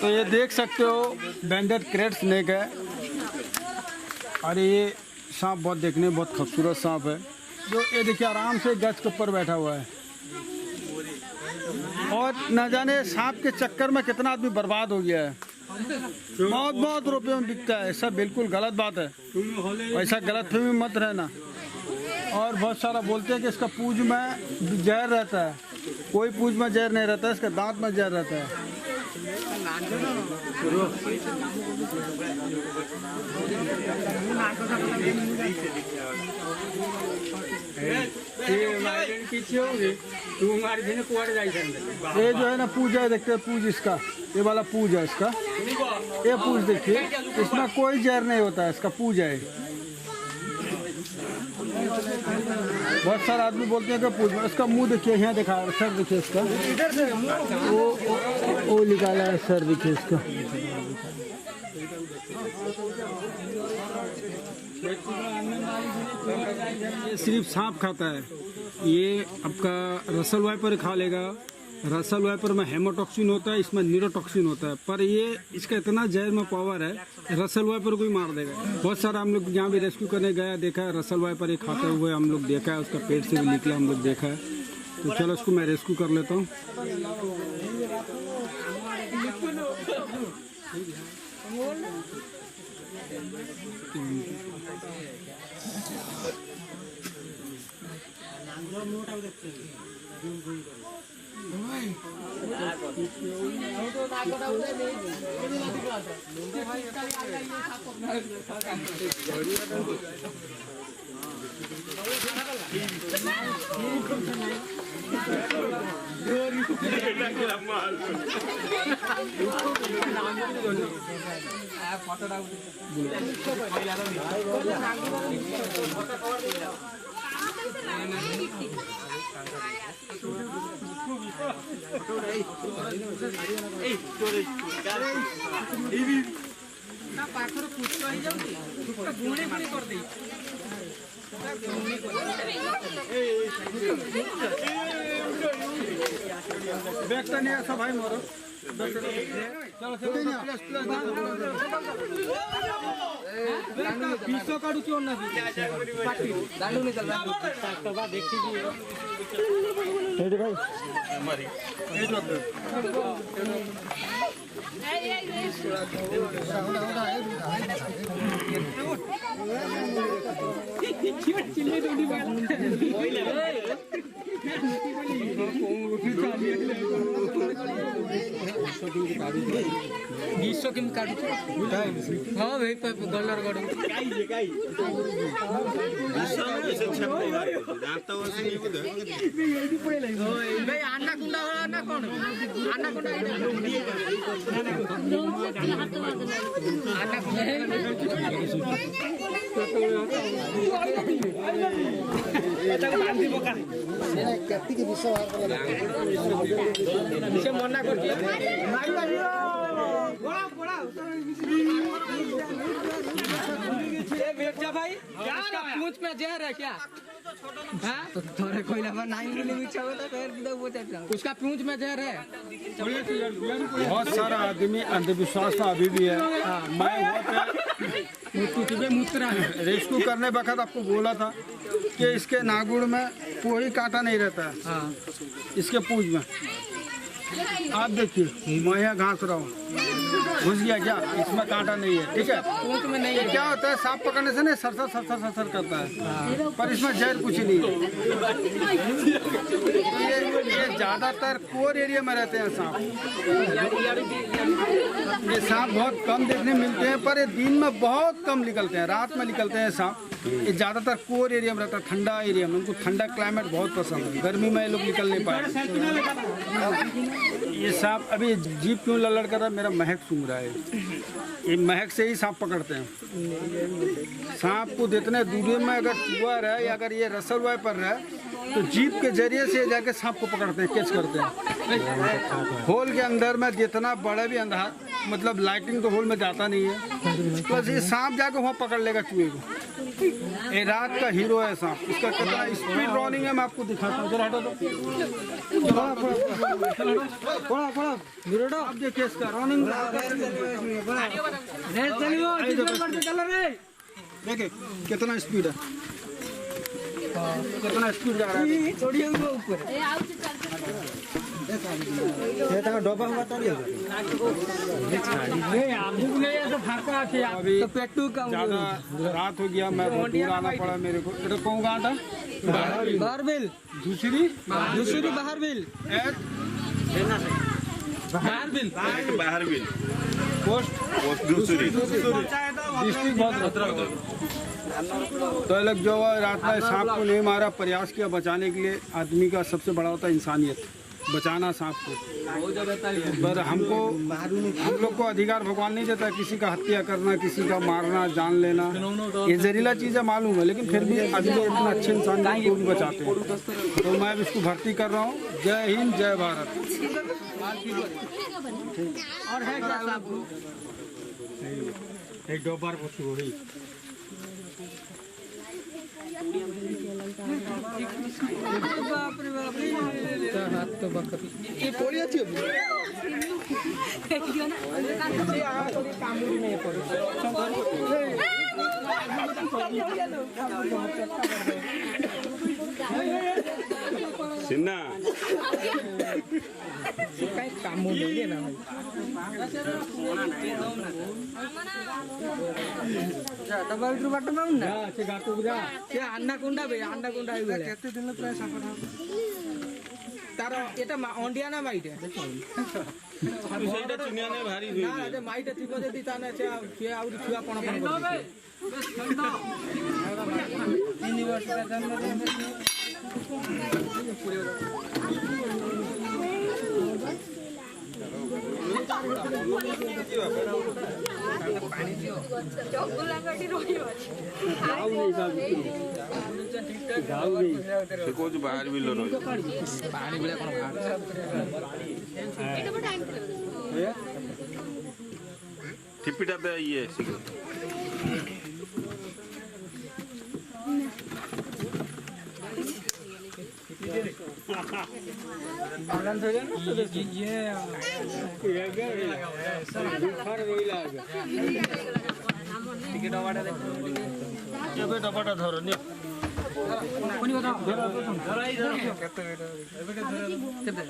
तो ये देख सकते हो बैंडेड क्रेट स्नेक है और ये सांप बहुत देखने में बहुत खूबसूरत सांप है जो ये देखिए आराम से गज के ऊपर बैठा हुआ है और न जाने सांप के चक्कर में कितना आदमी बर्बाद हो गया है। बहुत रुपए में बिकता है, ऐसा बिल्कुल गलत बात है, ऐसा गलत फहमी में मत रहना। और बहुत सारा बोलते हैं कि इसका पूंछ में जहर रहता है, कोई पूंछ में जहर नहीं रहता है, इसका दांत में जहर रहता है। ये जो है ना पूज है, देखते हैं पूज इसका, ये वाला पूज है इसका, ये पूज देखिए, इसमें कोई जहर नहीं होता है, इसका पूज है। बहुत सारे आदमी बोलते हैं कि पूज में, इसका मुंह देखिए, यहाँ दिखा, सर देखिए इसका, वो निकाला है सर देखिए इसका। ये सिर्फ सांप खाता है, ये आपका रसल वाइपर खा लेगा। रसल वाइपर में हेमोटॉक्सिन होता है, इसमें न्यूरोटॉक्सिन होता है, पर ये इसका इतना जहर में पावर है, रसल वाइपर को ही मार देगा। बहुत सारा हम लोग जहाँ भी रेस्क्यू करने गया देखा है, रसल वाइपर ये खाते हुए हम लोग देखा है, उसका पेट से भी निकला हम लोग देखा है। तो चलो उसको मैं रेस्क्यू कर लेता हूँ। बैठता नहीं ऐसा भाई मोरो विश्व काढू क्यों ना दांडू नहीं चल रहा देखती भाई हमारी विश्व किम काढू हां भाई डॉलर काढू काय भाई अन्नाकुंडा ना कोण अन्नाकुंडा मना कर भाई पूंछ में जहर है क्या? तो थोड़े कोई उसका पूंछ में जहर है। बहुत सारा आदमी अंधविश्वास था अभी भी है। मैं रेस्क्यू करने वक्त आपको बोला था कि इसके नागुड़ में कोई कांटा नहीं रहता है, इसके पूंछ में। आप देखिए मैं यहाँ घास रहा हूँ, घुस गया क्या? इसमें कांटा नहीं है, ठीक है। पूंछ में नहीं है। क्या होता है, सांप पकड़ने से ना सरसर सरसर सरसर करता है, पर इसमें जहर कुछ नहीं है। ये ज्यादातर कोर एरिया में रहते हैं सांप। ये सांप बहुत कम देखने मिलते हैं, पर ये दिन में बहुत कम निकलते हैं, रात में निकलते हैं सांप। ये ज्यादातर कोर एरिया में रहता है, ठंडा एरिया में। उनको ठंडा क्लाइमेट बहुत पसंद है, गर्मी में ये लोग निकल नहीं पाए। ये सांप अभी जीप क्यों लड़ कर रहा है? मेरा महक सूंघ रहा है। ये महक से ही सांप पकड़ते हैं। सांप को जितने दूरी में अगर चूहा रहे या अगर ये रसल वाइपर रहे तो जीप के जरिए से जाके सांप को पकड़ते हैं, कैच करते हैं। होल के अंदर में जितना बड़ा भी अंधार, मतलब लाइटिंग तो होल में जाता नहीं है, प्लस ये सांप जाके वहाँ पकड़ लेगा चूहे को। ये रात का हीरो है सांप। इसका कितना स्पीड रनिंग है मैं आपको दिखाता हूँ। जरा हटो तो। आप देखिए इसका रनिंग। देखिए कितना स्पीड है, कितना स्पीड जा रहा है। अभी ज्यादा रात हो गया, मैं बहुत दूर आना पड़ा मेरे को। इधर कौन घाट है? बाहरबिल। दूसरी बाहरबिल। बाहरबिल पोस्ट दूसरी डिस्ट्रिक्ट बहुत। तो ये लोग जो है रात में सांप को नहीं मारा, प्रयास किया बचाने के लिए। आदमी का सबसे बड़ा होता है इंसानियत, बचाना सांप को। पर हम लोग को अधिकार भगवान नहीं देता किसी का हत्या करना, किसी का मारना, जान लेना। ये जहरीला चीज़ है मालूम है, लेकिन फिर भी आदमी इतना अच्छे इंसान को भी बचाते हैं। तो मैं अब इसको भर्ती कर रहा हूँ। जय हिंद, जय भारत। और है क्या सांप? एक दो बार पूछी वही बाप रे बाप, हाथ तो बकरी। ये थोड़ी अच्छी होगी। सिन्हा काही काम नाही ना भाई। डबल टू बटन पाऊन ना से गाटो बुझा ସେ ଆଣ୍ଡାକୁଣ୍ଡା ବେ ଆଣ୍ଡାକୁଣ୍ଡା ହେଇଗଲା। କେତେ ଦିନ ପ୍ରାୟ ସାପଟା ତାର ଏଟା ଅଣ୍ଡିଆ ନା ମାଇଟେ? ସେଇଟା ଚୁନିଆନେ ଭାରି ନା ଯେ ମାଇଟେ ଥିବ ଯଦି ତାନେ ସେ ଆହୁରି ଛୁଆ ପଣ ପଣ କରିବ। 3 ବର୍ଷର ଜନ୍ମଦିନ ସେ କହୁଛି ବାହାର ବିଲ ରହିବ ପାଣି ଭଳିଆ କଣ ଠିପିଟା ତ ଇଏ ଡବାଟା ଧର ନିଅ। କେତେ